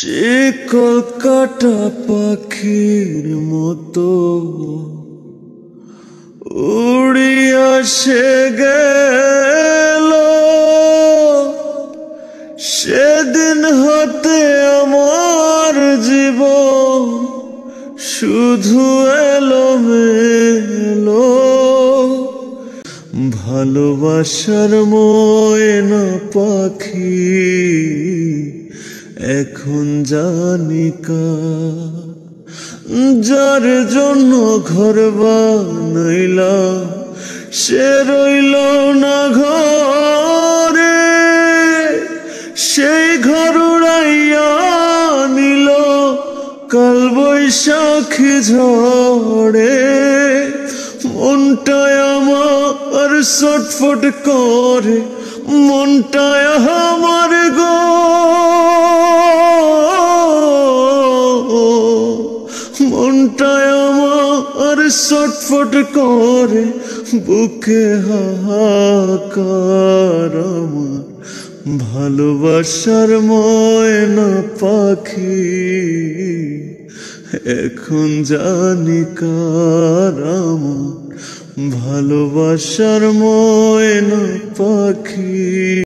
সে কলকাতা পাখির মতো উড়িয়া সে গেল, সেদিন হতে আমার জীবন শুধু এলোমেলো। ভালোবাসার ময়না পাখি এখন জানি কার, যার জন্য ঘর বানাইলাম সে রইল না ঘরে, সেই ঘর উড়াইয়া নিল কাল বৈশাখী ঝড়ে। মনটায় আমার ছটফট করে, মনটায় আমার গো, মনটায় আমার ছটফট করে, বুকে হাহাকার আমার ভালোবাসার ময়না পাখি এখন জানি কার, আমার ভালোবাসার ময়না পাখি।